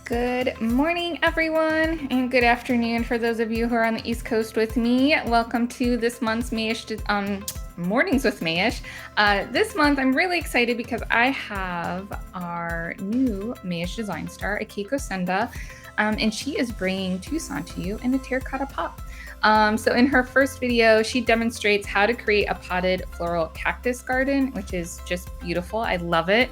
Good morning, everyone, and good afternoon for those of you who are on the East Coast with me. Welcome to this month's Mornings with Mayesh. This month, I'm really excited because I have our new Mayesh Design Star, Akiko Senda, and she is bringing Tucson to you in a terracotta pot. So in her first video, she demonstrates how to create a potted floral cactus garden, which is just beautiful. I love it.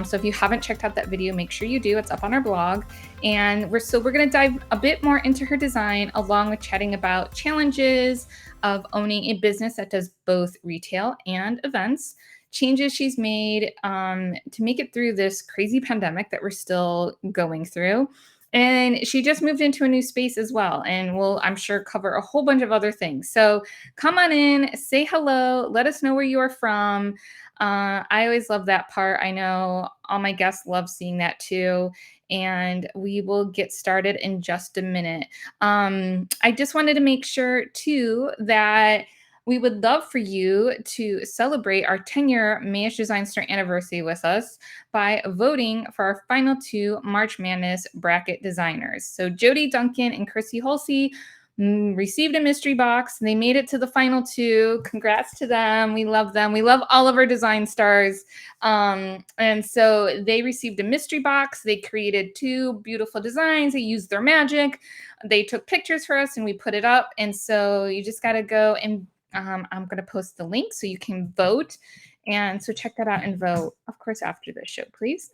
So if you haven't checked out that video, make sure you do. It's up on our blog. And we're going to dive a bit more into her design, along with chatting about challenges of owning a business that does both retail and events, changes she's made to make it through this crazy pandemic that we're still going through. And she just moved into a new space as well. And we'll, I'm sure, cover a whole bunch of other things. So come on in, say hello, let us know where you are from. I always love that part. I know all my guests love seeing that too. And we will get started in just a minute. I just wanted to make sure too that we would love for you to celebrate our 10-year Mayesh Design Star anniversary with us by voting for our final two March Madness bracket designers. So Jody Duncan and Chrissy Holsey received a mystery box. They made it to the final two. Congrats to them. We love them. We love all of our design stars. And so they received a mystery box. They created two beautiful designs. They used their magic. They took pictures for us and we put it up. And so you just got to go and I'm going to post the link so you can vote. And so check that out and vote, of course, after the show, please.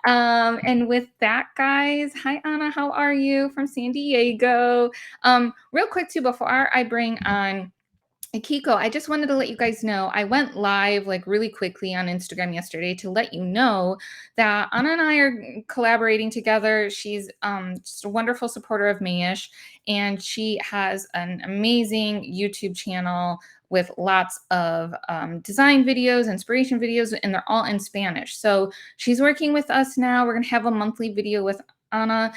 And with that, guys, hi, Anna. How are you from San Diego? Real quick, too, before I bring on Akiko, I just wanted to let you guys know I went live like really quickly on Instagram yesterday to let you know that Anna and I are collaborating together. She's just a wonderful supporter of Mayesh, and she has an amazing YouTube channel with lots of design videos, inspiration videos, and they're all in Spanish. So she's working with us now. We're going to have a monthly video with Anna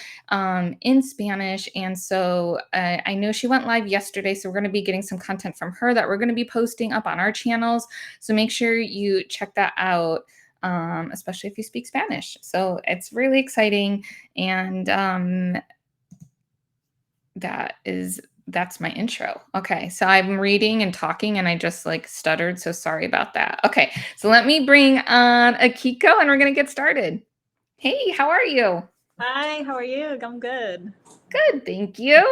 in Spanish. And so I know she went live yesterday, so we're going to be getting some content from her that we're going to be posting up on our channels. So make sure you check that out, especially if you speak Spanish. So it's really exciting. And that's my intro. Okay, so I'm reading and talking and I just like stuttered, so sorry about that. Okay, so let me bring on Akiko and we're going to get started. Hey, how are you? Hi, how are you? I'm good. Good, thank you.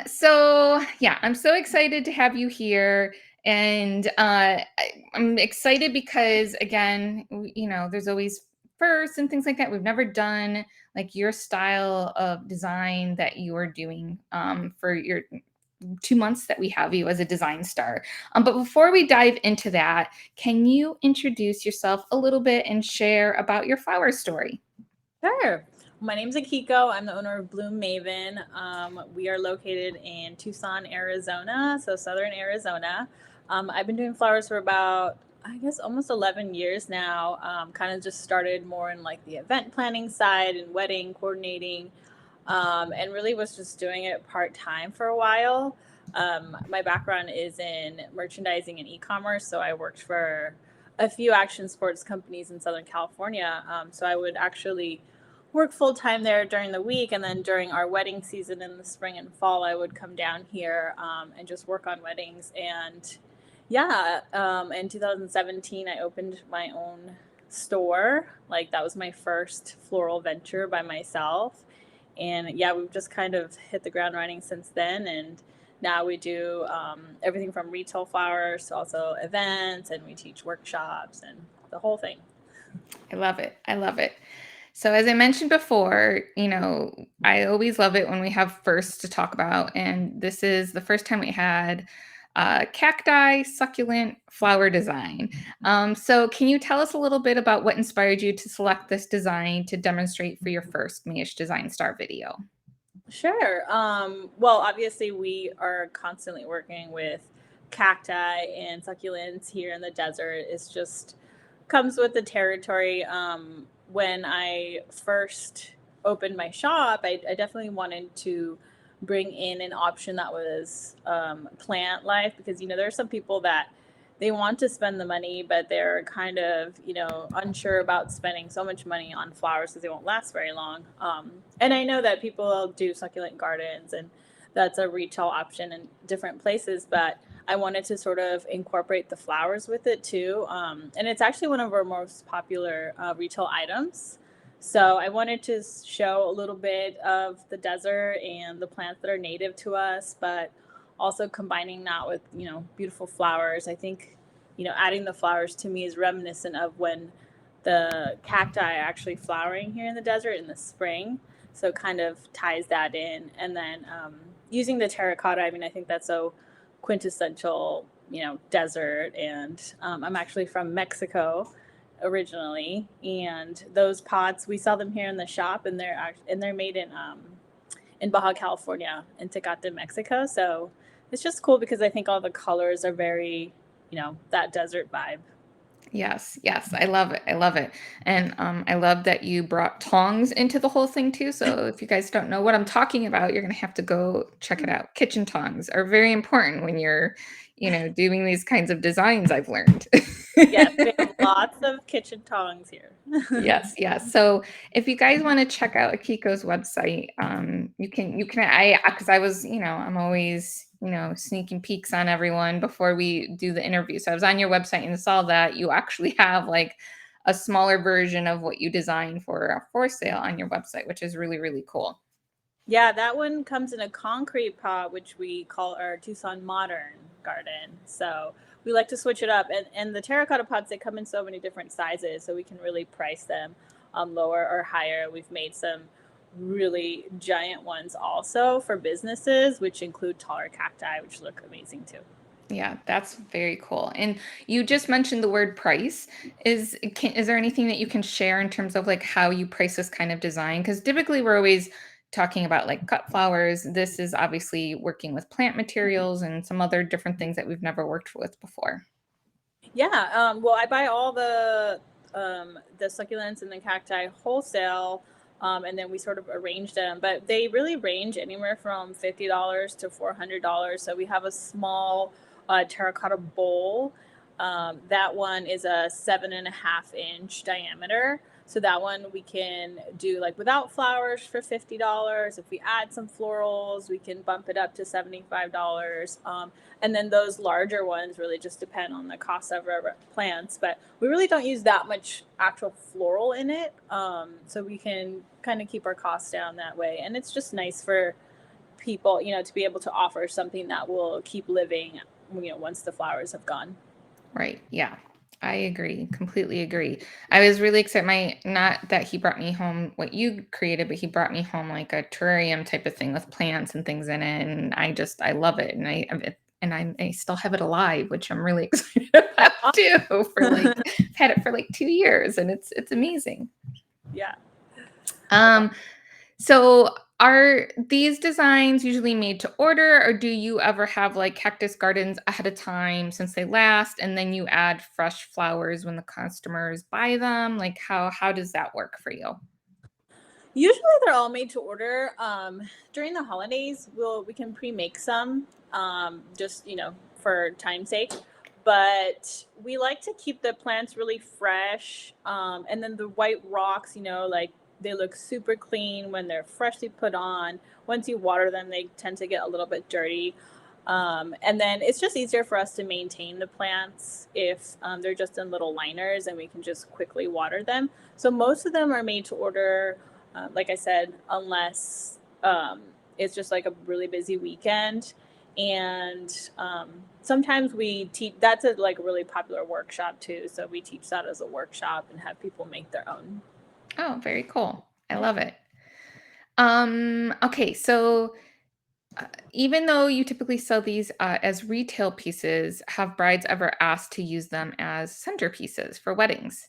So yeah, I'm so excited to have you here. And I'm excited because again, there's always firsts and things like that. We've never done like your style of design that you are doing for your 2 months that we have you as a design star. But before we dive into that, can you introduce yourself a little bit and share about your flower story? Sure. My name's Akiko. I'm the owner of Bloom Maven. We are located in Tucson, Arizona, so southern Arizona. I've been doing flowers for about, I guess, almost 11 years now. Kind of just started more in like the event planning side and wedding coordinating, and really was just doing it part-time for a while. My background is in merchandising and e-commerce, so I worked for a few action sports companies in Southern California. So I would actually work full time there during the week, and then during our wedding season in the spring and fall, I would come down here and just work on weddings. And yeah, in 2017, I opened my own store. Like that was my first floral venture by myself. And yeah, we've just kind of hit the ground running since then. And now we do everything from retail flowers to also events, and we teach workshops and the whole thing. I love it. I love it. So as I mentioned before, I always love it when we have firsts to talk about. And this is the first time we had cacti succulent flower design. So can you tell us a little bit about what inspired you to select this design to demonstrate for your first Mayesh Design Star video? Sure. Well, obviously, we are constantly working with cacti and succulents here in the desert. It's just comes with the territory. When I first opened my shop, I definitely wanted to bring in an option that was plant life, because there are some people that they want to spend the money, but they're kind of, unsure about spending so much money on flowers because they won't last very long. And I know that people do succulent gardens, and that's a retail option in different places, but I wanted to sort of incorporate the flowers with it too. And it's actually one of our most popular retail items. So I wanted to show a little bit of the desert and the plants that are native to us, but also combining that with, beautiful flowers. I think, adding the flowers to me is reminiscent of when the cacti are actually flowering here in the desert in the spring. So it kind of ties that in. And then using the terracotta, I mean, I think that's so quintessential, desert. And I'm actually from Mexico originally, and those pots we sell them here in the shop, and they're made in Baja California in Tecate, Mexico. So it's just cool because I think all the colors are very, that desert vibe. Yes, yes, I love it. I love it. And I love that you brought tongs into the whole thing too. So if you guys don't know what I'm talking about, you're gonna have to go check it out. Kitchen tongs are very important when you're, doing these kinds of designs, I've learned. Yes, we have lots of kitchen tongs here. Yes, yes. So if you guys want to check out Akiko's website, because I was, I'm always, sneaking peeks on everyone before we do the interview. So I was on your website and saw that you actually have like a smaller version of what you designed for sale on your website, which is really, really cool. Yeah, that one comes in a concrete pot, which we call our Tucson Modern Garden. So we like to switch it up. And the terracotta pots, they come in so many different sizes, so we can really price them lower or higher. We've made some really giant ones also for businesses, which include taller cacti, which look amazing too. Yeah, that's very cool. And you just mentioned the word price. Is there anything that you can share in terms of like how you price this kind of design? Because typically we're always talking about like cut flowers. This is obviously working with plant materials and some other different things that we've never worked with before. Yeah, well, I buy all the succulents and the cacti wholesale, and then we sort of arrange them. But they really range anywhere from $50 to $400. So we have a small terracotta bowl. That one is a 7.5-inch diameter. So that one we can do like without flowers for $50. If we add some florals, we can bump it up to $75. And then those larger ones really just depend on the cost of our plants. But we really don't use that much actual floral in it. So we can kind of keep our costs down that way. And it's just nice for people, to be able to offer something that will keep living, once the flowers have gone. Right. Yeah. I agree. Completely agree. I was really excited. Not that he brought me home what you created, but he brought me home like a terrarium type of thing with plants and things in it. And I love it. And I still have it alive, which I'm really excited about too. I've had it for like 2 years, and it's amazing. Yeah. Um, so are these designs usually made to order, or do you ever have like Cactus Gardens ahead of time since they last, and then you add fresh flowers when the customers buy them? Like how does that work for you? Usually they're all made to order. During the holidays, we can pre-make some, just for time's sake. But we like to keep the plants really fresh. And then the white rocks, like they look super clean when they're freshly put on. Once you water them, they tend to get a little bit dirty. And then it's just easier for us to maintain the plants if they're just in little liners, and we can just quickly water them. So most of them are made to order, like I said, unless it's just like a really busy weekend. And sometimes we teach, that's a like really popular workshop too. So we teach that as a workshop and have people make their own. Oh, very cool. I Yeah. love it. Okay, so even though you typically sell these as retail pieces, have brides ever asked to use them as centerpieces for weddings?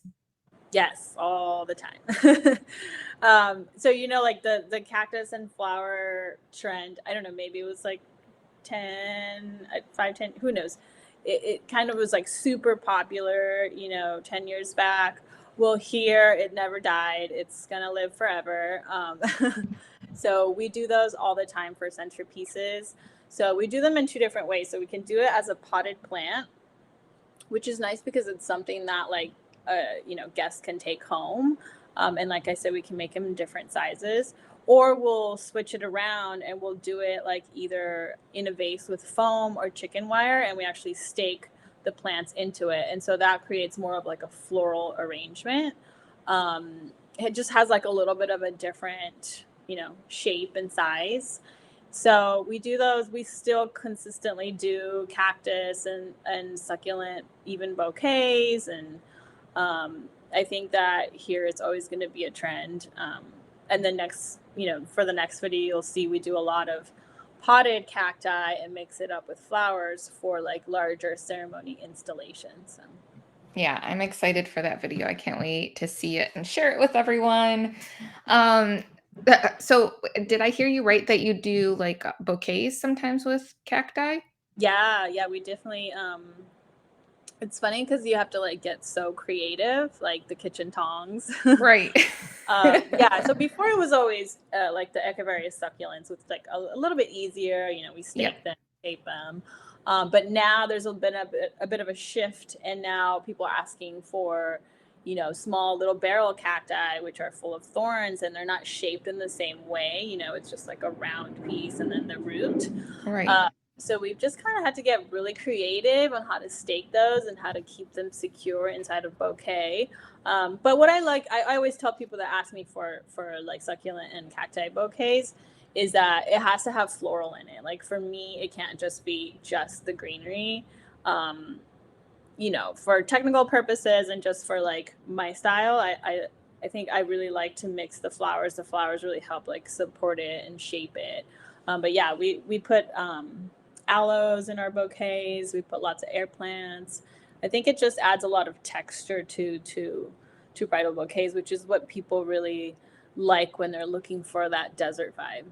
Yes, all the time. So like the cactus and flower trend, I don't know, maybe it was like 10, 5, 10, who knows? It kind of was like super popular, 10 years back. Well, here it never died. It's gonna live forever. So we do those all the time for centerpieces. So we do them in two different ways. So we can do it as a potted plant, which is nice because it's something that like guests can take home. And like I said, we can make them in different sizes, or we'll switch it around and we'll do it like either in a vase with foam or chicken wire, and we actually stake the plants into it, and so that creates more of like a floral arrangement. It just has like a little bit of a different shape and size. So we do those. We still consistently do cactus and succulent, even bouquets. And I think that here it's always going to be a trend. And the next, for the next video, you'll see we do a lot of potted cacti and mix it up with flowers for like larger ceremony installations. So. Yeah, I'm excited for that video. I can't wait to see it and share it with everyone. So did I hear you right that you do like bouquets sometimes with cacti? Yeah, we definitely it's funny because you have to like get so creative, like the kitchen tongs. Right. Yeah, so before it was always like the Echeverius succulents, which like a little bit easier. We stake them, shape them. But now there's been a bit of a shift, and now people are asking for small little barrel cacti, which are full of thorns, and they're not shaped in the same way. It's just like a round piece and then the root. Right. So we've just kind of had to get really creative on how to stake those and how to keep them secure inside of bouquet. But what I like, I always tell people that ask me for like succulent and cacti bouquets, is that it has to have floral in it. Like for me, it can't just be just the greenery. For technical purposes and just for like my style, I think I really like to mix the flowers. The flowers really help like support it and shape it. But yeah, we put aloes in our bouquets. We put lots of air plants. I think it just adds a lot of texture to bridal bouquets, which is what people really like when they're looking for that desert vibe.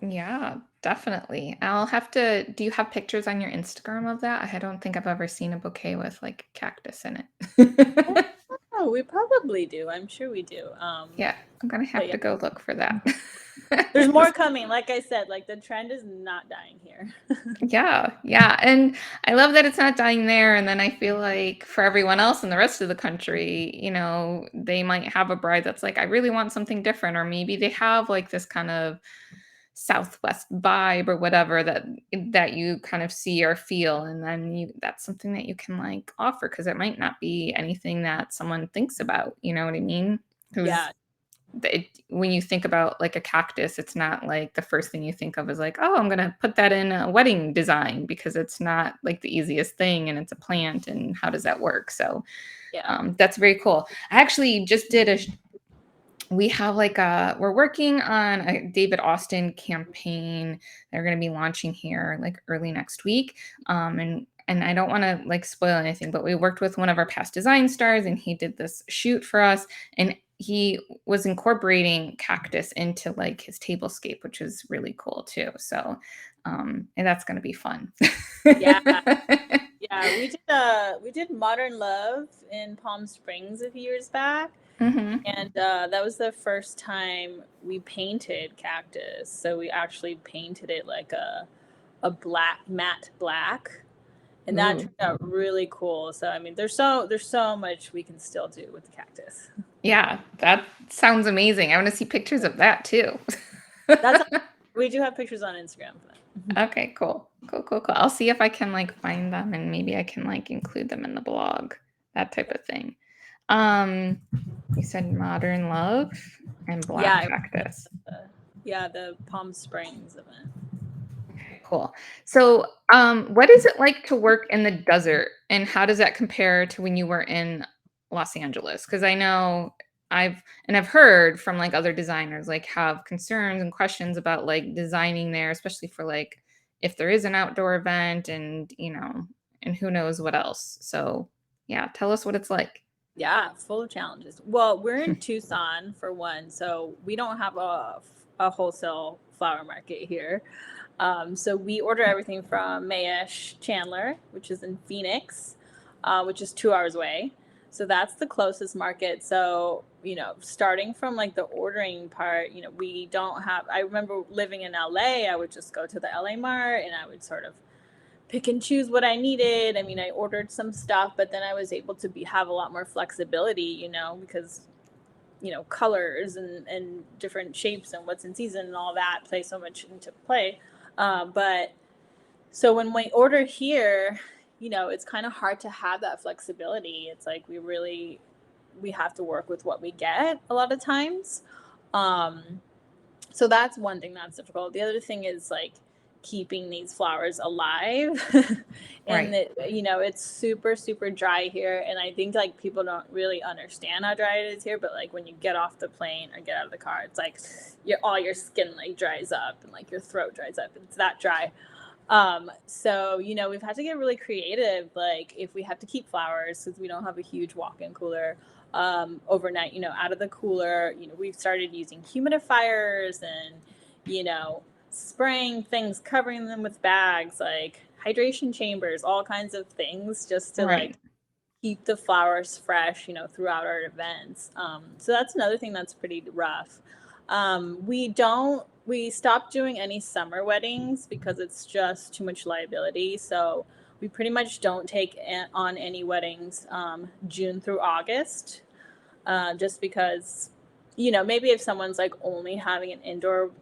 Yeah, definitely. Do you have pictures on your Instagram of that? I don't think I've ever seen a bouquet with like cactus in it. Oh, we probably do. I'm sure we do. Yeah, I'm gonna have Yeah. to go look for that. There's more coming. Like I said, like the trend is not dying here. Yeah, yeah, and I love that it's not dying there, and then I feel like for everyone else in the rest of the country, they might have a bride that's like, "I really want something different," or maybe they have, like, this kind of Southwest vibe or whatever that you kind of see or feel, and then that's something that you can, like, offer because it might not be anything that someone thinks about, you know what I mean? Who's Yeah. when you think about like a cactus, it's not like the first thing you think of is like, oh, I'm gonna put that in a wedding design because it's not like the easiest thing and it's a plant and how does that work? So Yeah. that's very cool. I actually just did we have like we're working on a David Austin campaign they're going to be launching here like early next week. And I don't want to like spoil anything, but we worked with one of our past design stars and he did this shoot for us, and he was incorporating cactus into like his tablescape, which is really cool too. So and that's going to be fun. Yeah. Yeah. We did Modern Love in Palm Springs a few years back. Hmm. And that was the first time we painted cactus. So we actually painted it like a black, matte black. And that Ooh. turned out really cool. So I mean, there's so much we can still do with the cactus. Yeah, that sounds amazing. I want to see pictures of that too. That's We do have pictures on Instagram for that. Okay, cool. Cool, cool, cool. I'll see if I can like find them and maybe I can like include them in the blog, that type of thing. Um, you said Modern Love and Black Yeah, Cactus. the Palm Springs event. Okay, cool. So, what is it like to work in the desert and how does that compare to when you were in Los Angeles? Because I know I've heard from like other designers like have concerns and questions about like designing there, especially for like if there is an outdoor event and and who knows what else. So yeah, tell us what it's like. Yeah, full of challenges. Well, we're in Tucson for one, so we don't have a wholesale flower market here. So we order everything from Mayesh Chandler, which is in Phoenix, which is 2 hours away. So that's the closest market. So, starting from like the ordering part, we don't have, I remember living in LA, I would just go to the LA Mart and I would sort of pick and choose what I needed. I mean, I ordered some stuff, but then I was able to have a lot more flexibility, because colors and different shapes and what's in season and all that play so much into play. But so when we order here, it's kind of hard to have that flexibility. It's like we have to work with what we get a lot of times. So that's one thing that's difficult. The other thing is like keeping these flowers alive. And Right. it's super, super dry here. And I think like people don't really understand how dry it is here, but like when you get off the plane or get out of the car, it's like all your skin like dries up and like your throat dries up. It's that dry. So, we've had to get really creative. Like if we have to keep flowers, since we don't have a huge walk-in cooler, overnight, out of the cooler, we've started using humidifiers and, spraying things, covering them with bags, like hydration chambers, all kinds of things just to like Right. keep the flowers fresh, throughout our events. So that's another thing that's pretty rough. We stopped doing any summer weddings because it's just too much liability. So we pretty much don't take on any weddings June through August, just because, maybe if someone's like only having an indoor,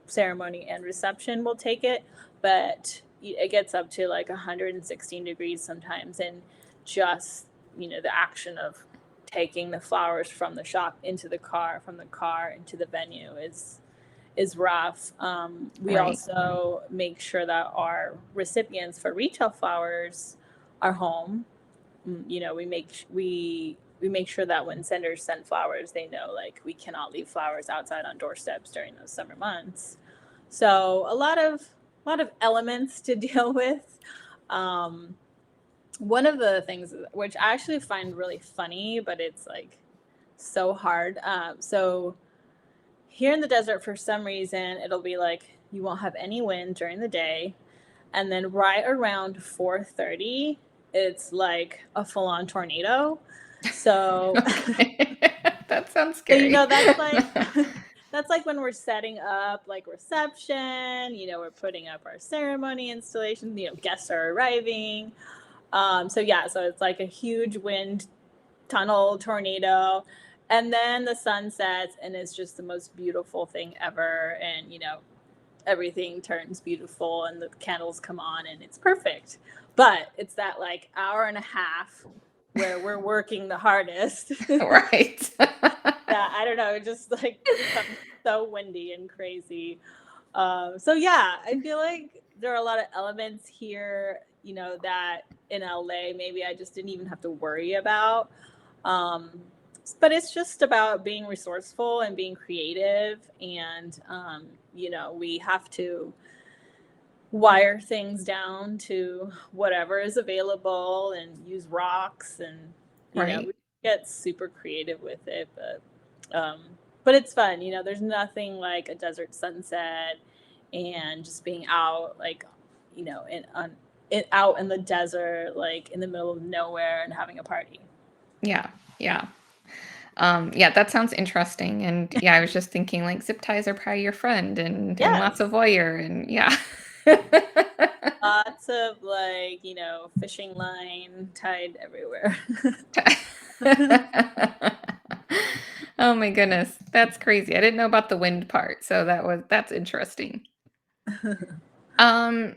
ceremony and reception, we'll take it. But it gets up to like 116 degrees sometimes. And just, the action of taking the flowers from the shop into the car, from the car into the venue is rough. We Right. also make sure that our recipients for retail flowers are home. We make sure that when senders send flowers, they know like we cannot leave flowers outside on doorsteps during those summer months. So a lot of elements to deal with. One of the things which I actually find really funny, but it's like so hard. So here in the desert, for some reason, it'll be like you won't have any wind during the day, and then right around 4:30, it's like a full-on tornado. So, Okay. That sounds so scary. that's like when we're setting up like reception. We're putting up our ceremony installation. Guests are arriving. So yeah, so it's like a huge wind tunnel tornado, and then the sun sets and it's just the most beautiful thing ever. And everything turns beautiful and the candles come on and it's perfect. But it's that like hour and a half where we're working the hardest. Right. Yeah, I don't know, it just like becomes so windy and crazy. So yeah, I feel like there are a lot of elements here, that in LA maybe I just didn't even have to worry about. Um, but it's just about being resourceful and being creative, and we have to wire things down to whatever is available and use rocks, and Right. we get super creative with it. But it's fun. There's nothing like a desert sunset and just being out, like, out in the desert, like in the middle of nowhere, and having a party. Yeah. Yeah. Yeah, that sounds interesting. And yeah, I was just thinking like zip ties are probably your friend and lots of Yes, wire and yeah. lots of like, fishing line tied everywhere. Oh my goodness. That's crazy. I didn't know about the wind part. So that's interesting.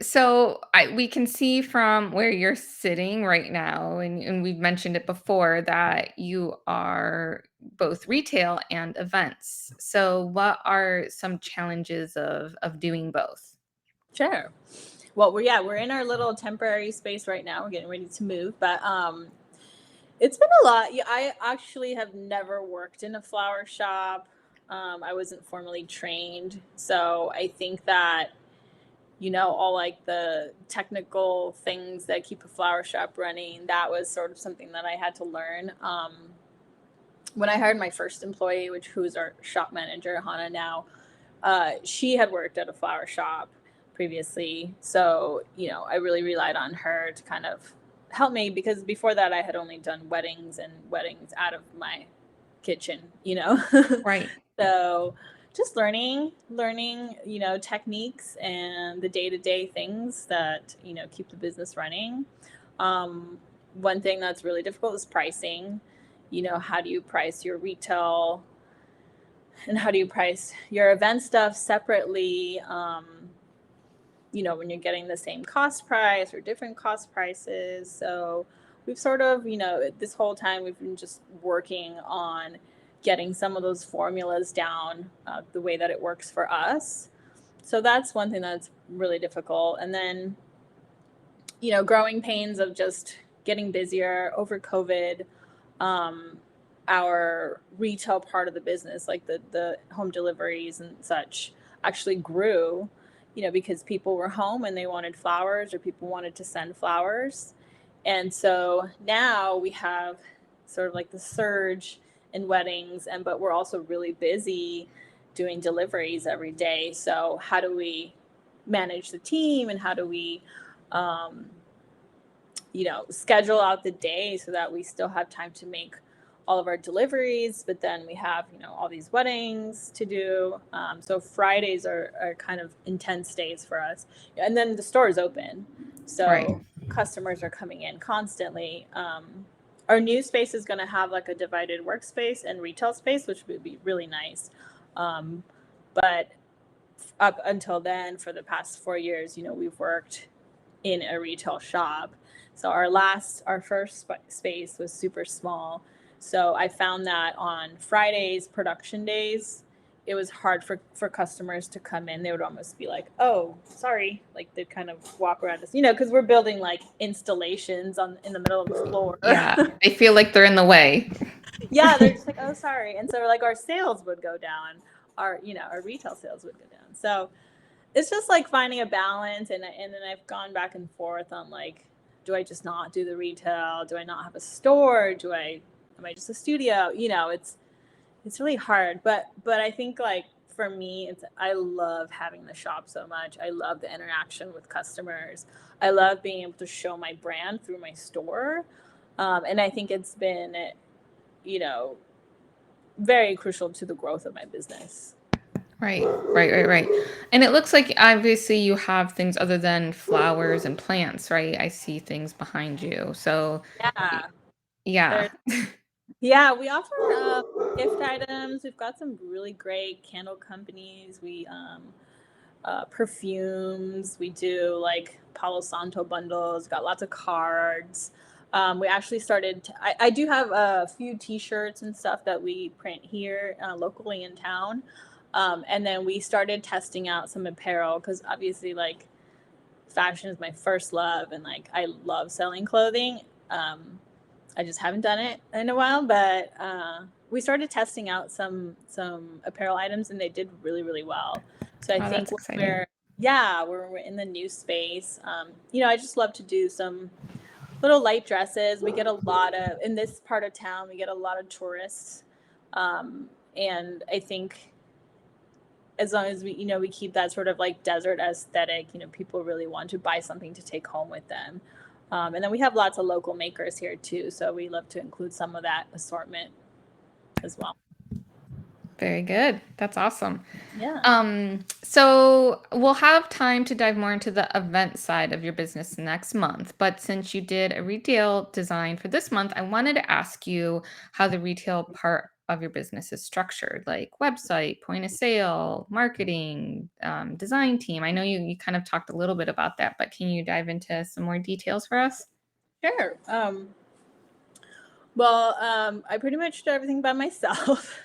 So we can see from where you're sitting right now, and we've mentioned it before, that you are both retail and events. So what are some challenges of doing both? Sure. Well, we're in our little temporary space right now. We're getting ready to move, but it's been a lot. Yeah, I actually have never worked in a flower shop. I wasn't formally trained, so I think that all like the technical things that keep a flower shop running, that was sort of something that I had to learn. When I hired my first employee, who's our shop manager, Hannah now, she had worked at a flower shop previously. So, I really relied on her to kind of help me, because before that I had only done weddings, and weddings out of my kitchen. Right. So just learning, techniques and the day-to-day things that, keep the business running. One thing that's really difficult is pricing. How do you price your retail and how do you price your event stuff separately? When you're getting the same cost price or different cost prices. So we've sort of, this whole time we've been just working on getting some of those formulas down the way that it works for us. So that's one thing that's really difficult. And then, growing pains of just getting busier over COVID. Our retail part of the business, like the home deliveries and such, actually grew, because people were home and they wanted flowers or people wanted to send flowers. And so now we have sort of like the surge in weddings, but we're also really busy doing deliveries every day. So how do we manage the team and how do we, schedule out the day so that we still have time to make all of our deliveries, but then we have, all these weddings to do. So Fridays are kind of intense days for us. And then the store is open. So Right. customers are coming in constantly. Our new space is going to have like a divided workspace and retail space, which would be really nice. But up until then, for the past 4 years, we've worked in a retail shop. So our first space was super small. So I found that on Fridays, production days, it was hard for customers to come in. They would almost be like, oh, sorry. Like they'd kind of walk around us, because we're building like installations in the middle of the floor. Yeah, they feel like they're in the way. Yeah, they're just like, oh, sorry. And so like our sales would go down. Our retail sales would go down. So it's just like finding a balance. And then I've gone back and forth on like, do I just not do the retail? Do I not have a store? Am I just a studio? It's really hard, but I think like for me, I love having the shop so much. I love the interaction with customers. I love being able to show my brand through my store. And I think it's been, very crucial to the growth of my business. Right. And it looks like obviously you have things other than flowers and plants, right? I see things behind you. So, Yeah. yeah. Yeah, we offer gift items. We've got some really great candle companies. We perfumes. We do like Palo Santo bundles. Got lots of cards. We actually started. I do have a few T-shirts and stuff that we print here locally in town, and then we started testing out some apparel because obviously, like, fashion is my first love, and like I love selling clothing. I just haven't done it in a while, but we started testing out some apparel items, and they did really, really well. So I Oh, think that's exciting. we're in the new space. I just love to do some little light dresses. We get a lot of in this part of town. We get a lot of tourists, and I think as long as we keep that sort of like desert aesthetic, people really want to buy something to take home with them. And then we have lots of local makers here too, so we love to include some of that assortment as well. Very good. That's awesome. Yeah. So we'll have time to dive more into the event side of your business next month. But since you did a retail design for this month, I wanted to ask you how the retail part of your business is structured, like website, point of sale, marketing, design team. I know you kind of talked a little bit about that, but can you dive into some more details for us? Sure. Well, I pretty much do everything by myself.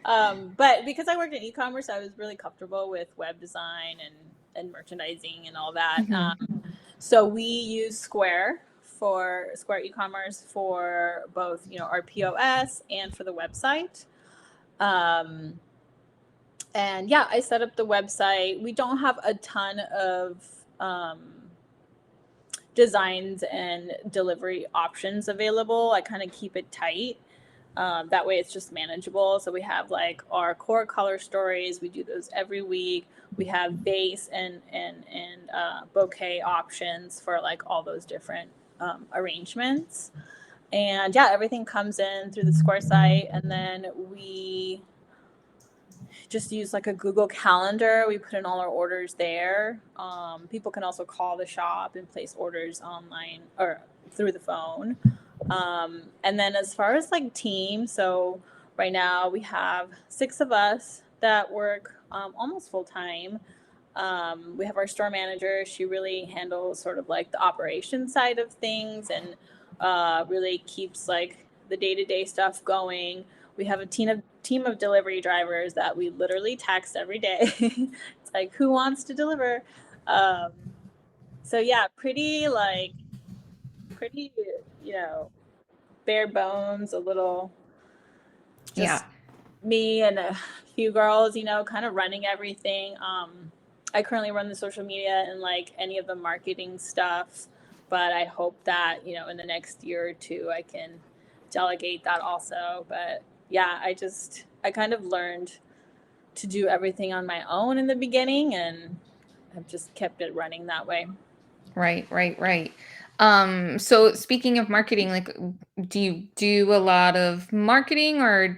But because I worked in e-commerce, I was really comfortable with web design and merchandising and all that. Mhm. So we use Square e-commerce for both, our POS and for the website. Um, and yeah, I set up the website. We don't have a ton of designs and delivery options available. I kind of keep it tight. That way it's just manageable. So we have like our core color stories. We do those every week. We have vase and bouquet options for like all those different arrangements. And yeah, everything comes in through the Square site. And then we just use like a Google Calendar. We put in all our orders there. People can also call the shop and place orders online or through the phone. And then as far as like team, so right now we have 6 of us that work almost full time. We have our store manager. She really handles sort of like the operation side of things and really keeps like the day-to-day stuff going. We have a team of delivery drivers that we literally text every day. It's like, who wants to deliver? Um, so yeah, pretty, you know, bare bones, a little Yeah. just me and a few girls, kind of running everything. I currently run the social media and like any of the marketing stuff, but I hope that, in the next year or two, I can delegate that also. But yeah, I kind of learned to do everything on my own in the beginning and I've just kept it running that way. Right, right, right. So speaking of marketing, like, do you do a lot of marketing, or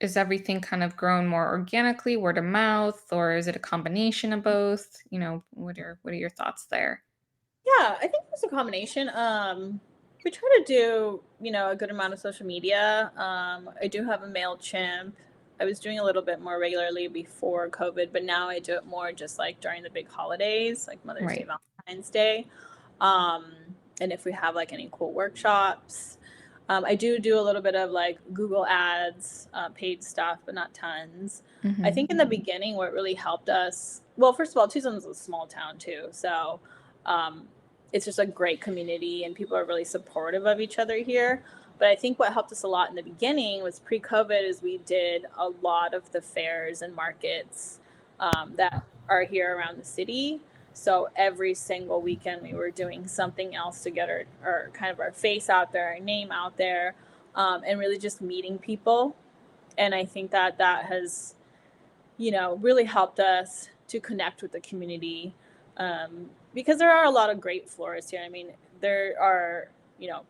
is everything kind of grown more organically, word of mouth, or is it a combination of both? What are your thoughts there? Yeah, I think it's a combination. We try to do, a good amount of social media. I do have a MailChimp. I was doing a little bit more regularly before COVID, but now I do it more just like during the big holidays, like Mother's Day, Right. Valentine's Day. Um, and if we have like any cool workshops. I do a little bit of like Google ads, paid stuff, but not tons. I Hmm. think in the beginning, what really helped us, well, first of all, Tucson's a small town too. So, um, it's just a great community and people are really supportive of each other here. But I think what helped us a lot in the beginning was pre-COVID is we did a lot of the fairs and markets that are here around the city. So every single weekend we were doing something else to get our kind of our face out there, our name out there, and really just meeting people. And I think that has, really helped us to connect with the community, because there are a lot of great florists here. I mean, there are,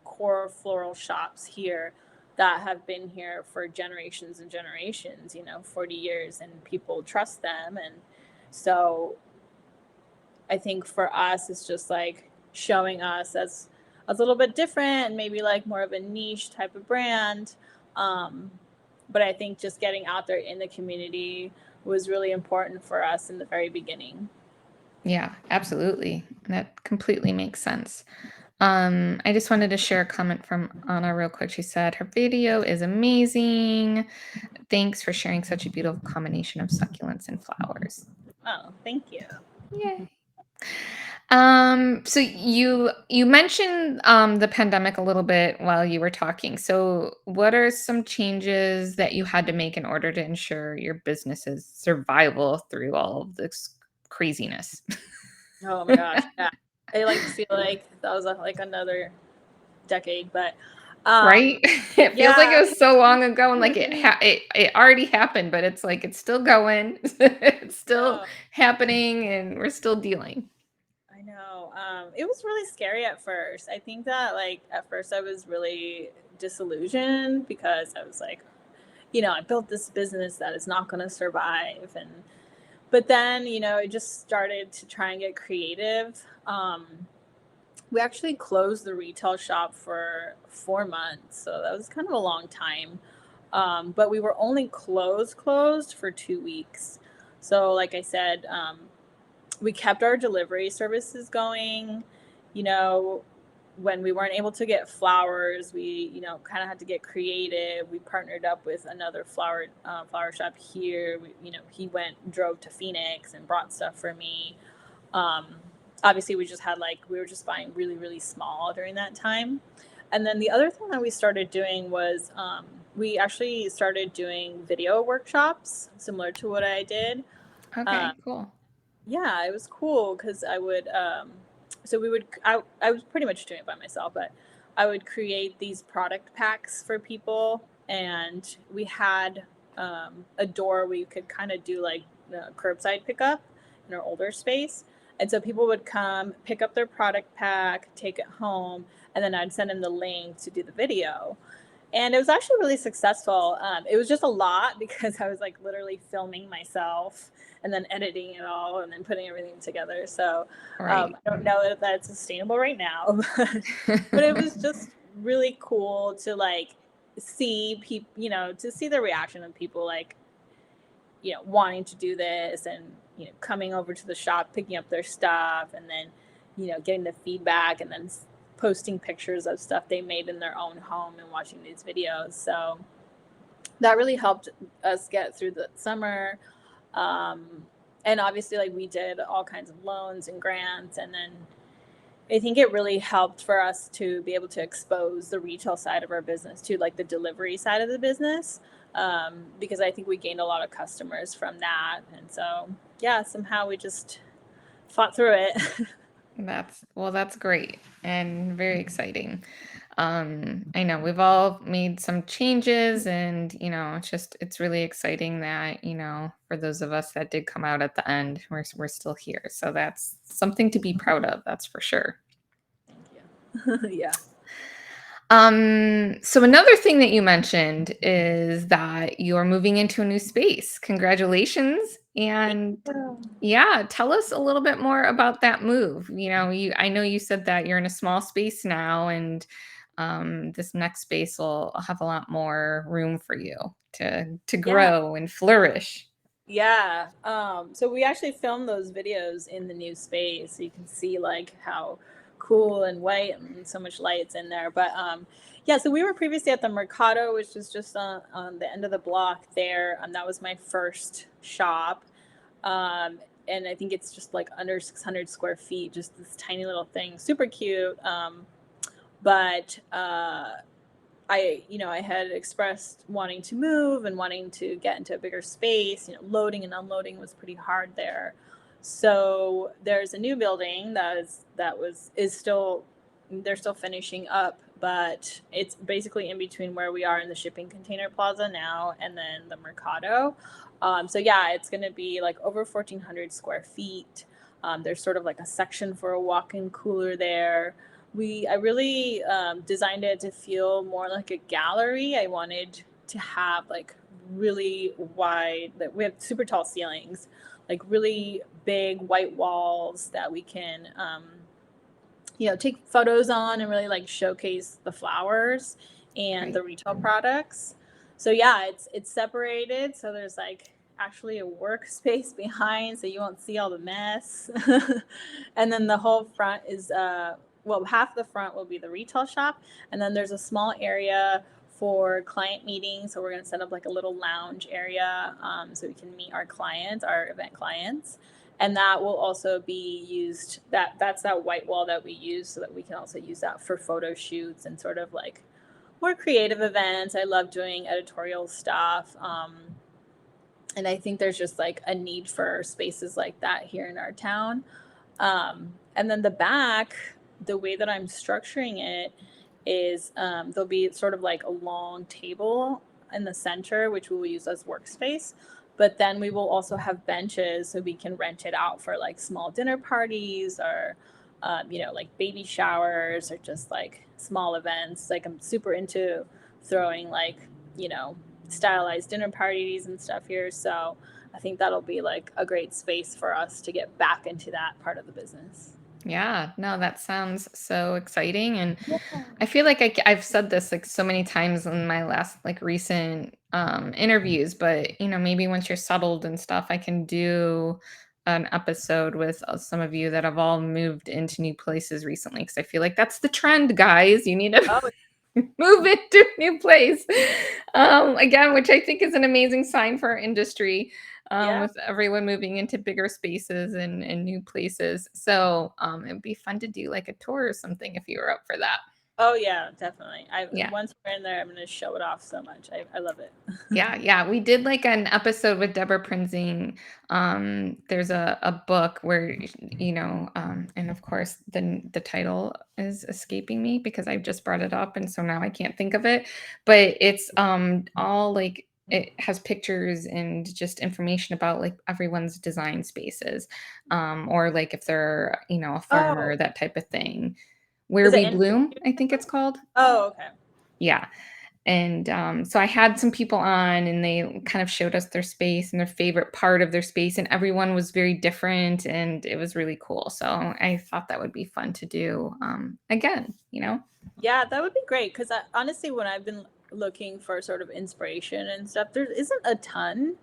core floral shops here that have been here for generations and generations, 40 years, and people trust them. And so I think for us, it's just like showing us as a little bit different and maybe like more of a niche type of brand. Um, but I think just getting out there in the community was really important for us in the very beginning. Yeah, absolutely. That completely makes sense. I just wanted to share a comment from Anna real quick. She said her video is amazing. Thanks for sharing such a beautiful combination of succulents and flowers. Oh, thank you. Yay. So you mentioned the pandemic a little bit while you were talking. So what are some changes that you had to make in order to ensure your business's survival through all of this craziness? Oh my gosh, yeah. I like feel like that was like another decade, but Right? um, It feels like it yeah. was so long ago, and like it already happened, but it's like it's still going. It's still No, happening, and we're still dealing. I know. It was really scary at first. I think that like at first I was really disillusioned because I was like, I built this business that is not going to survive. And, but then, I just started to try and get creative. We actually closed the retail shop for 4 months. So that was kind of a long time. But we were only closed for 2 weeks. So, like I said, we kept our delivery services going. You know, when we weren't able to get flowers, we kind of had to get creative. We partnered up with another flower shop here. He drove to Phoenix and brought stuff for me. Um, Obviously, we were just buying really really small during that time. And then the other thing that we started doing was we actually started doing video workshops similar to what I did. Okay, Uh, cool. yeah, it was cool because I would, so we would, I was pretty much doing it by myself, but I would create these product packs for people. And we had a door where you could kind of do like the curbside pickup in our older space. And so people would come, pick up their product pack, take it home, and then I'd send them the link to do the video. and it was actually really successful. It was just a lot because I was like literally filming myself and then editing it all and then putting everything together. So Right. I don't know if that's sustainable right now, but it was just really cool to like see people, to see the reaction of people like, wanting to do this and, coming over to the shop, picking up their stuff, and then, getting the feedback and then posting pictures of stuff they made in their own home and watching these videos. So that really helped us get through the summer. Um, and obviously, like we did all kinds of loans and grants. And then I think it really helped for us to be able to expose the retail side of our business to like the delivery side of the business. Because I think we gained a lot of customers from that. And so, yeah, somehow we just fought through it. That's great and very exciting. I know we've all made some changes and, it's really exciting that, for those of us that did come out at the end, we're still here. So that's something to be proud of, that's for sure. Thank you. Yeah. So another thing that you mentioned is that you're moving into a new space. Congratulations. And yeah, tell us a little bit more about that move. I know you said that you're in a small space now, and this next space will have a lot more room for you to Yeah. grow and flourish. Yeah. So we actually filmed those videos in the new space. So you can see like how cool and white and so much light's in there. But yeah, so we were previously at the Mercado, which is just on the end of the block there. That was my first shop. Um, and I think it's just like under 600 square feet, just this tiny little thing, super cute. But I had expressed wanting to move and wanting to get into a bigger space. Loading and unloading was pretty hard there. So there's a new building is still, they're still finishing up, but it's basically in between where we are in the shipping container plaza now and then the Mercado. So yeah, it's going to be like over 1,400 square feet. There's sort of like a section for a walk-in cooler there. I really designed it to feel more like a gallery. I wanted to have like really wide, that we have super tall ceilings, like really big white walls that we can, take photos on and really like showcase the flowers and the Right. retail products. So yeah, it's separated. So there's like actually a workspace behind, so you won't see all the mess. And then the whole front is half the front will be the retail shop, and then there's a small area for client meetings. So we're going to set up like a little lounge area, so we can meet our clients, our event clients. And that will also be used, that's that white wall that we use, so that we can also use that for photo shoots and sort of like more creative events. I love doing editorial stuff. And I think there's just like a need for spaces like that here in our town. And then the back, the way that I'm structuring it is there'll be sort of like a long table in the center, which we will use as workspace. But then we will also have benches so we can rent it out for like small dinner parties or, like baby showers or just like small events. Like I'm super into throwing like, stylized dinner parties and stuff here. So I think that'll be like a great space for us to get back into that part of the business. Yeah, no, that sounds so exciting. And Yeah. I feel like I've said this like so many times in my last like recent interviews, but maybe once you're settled and stuff, I can do an episode with some of you that have all moved into new places recently because I feel like that's the trend, guys. You need to Oh, move into a new place. Again, which I think is an amazing sign for our industry, yeah. with everyone moving into bigger spaces and new places. So it'd be fun to do like a tour or something if you were up for that. Oh, yeah, definitely. Yeah. Once we're in there, I'm going to show it off so much. I love it. Yeah, yeah. We did like an episode with Deborah Prinzing. There's a book where and of course the title is escaping me because I've just brought it up and so now I can't think of it. But it's all like it has pictures and just information about like everyone's design spaces. Or like if they're, a Oh, farmer, that type of thing. Where is it We in? Bloom, I think it's called. Oh, okay. Yeah. And so I had some people on and they kind of showed us their space and their favorite part of their space. And everyone was very different and it was really cool. So I thought that would be fun to do again, you know? Yeah, that would be great because honestly, when I've been looking for sort of inspiration and stuff, there isn't a ton,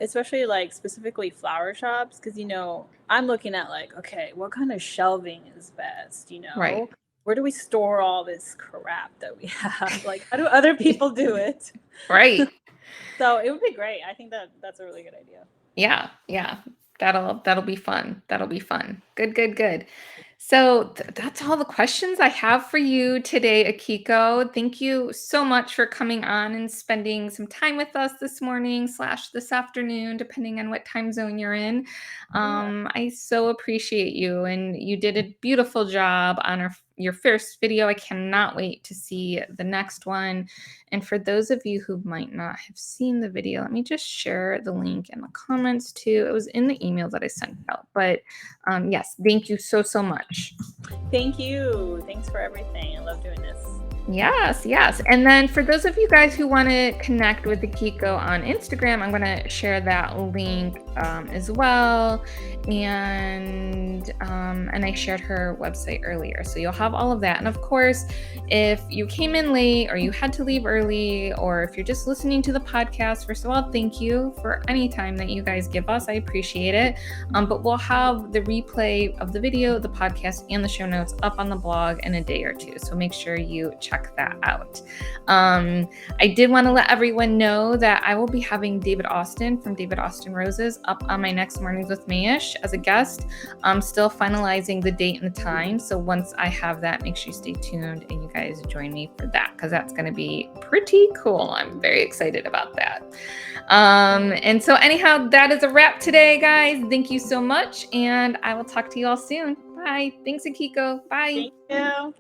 especially like specifically flower shops, because I'm looking at like, okay, what kind of shelving is best? Right. Where do we store all this crap that we have? Like, how do other people do it? Right. So it would be great. I think that's a really good idea. Yeah, yeah. That'll be fun. That'll be fun. Good, good, good. So that's all the questions I have for you today, Akiko. Thank you so much for coming on and spending some time with us this morning slash this afternoon, depending on what time zone you're in. Yeah. I so appreciate you, and you did a beautiful job on your first video. I cannot wait to see the next one. And for those of you who might not have seen the video, let me just share the link in the comments too. It was in the email that I sent out. But yes, thank you so, so much. Thank you. Thanks for everything. I love doing this. Yes, yes. And then for those of you guys who want to connect with Akiko on Instagram, I'm going to share that link as well. And I shared her website earlier. So you'll have all of that. And of course, if you came in late or you had to leave early, or if you're just listening to the podcast, first of all, thank you for any time that you guys give us. I appreciate it. But we'll have the replay of the video, the podcast, and the show notes up on the blog in a day or two. So make sure you check that out. I did want to let everyone know that I will be having David Austin from David Austin Roses up on my next Mornings with Mayesh as a guest. I'm still finalizing the date and the time. So once I have that, make sure you stay tuned and you guys join me for that, because that's going to be pretty cool. I'm very excited about that. And so anyhow, that is a wrap today, guys. Thank you so much. And I will talk to you all soon. Bye. Thanks, Akiko. Bye. Thank you.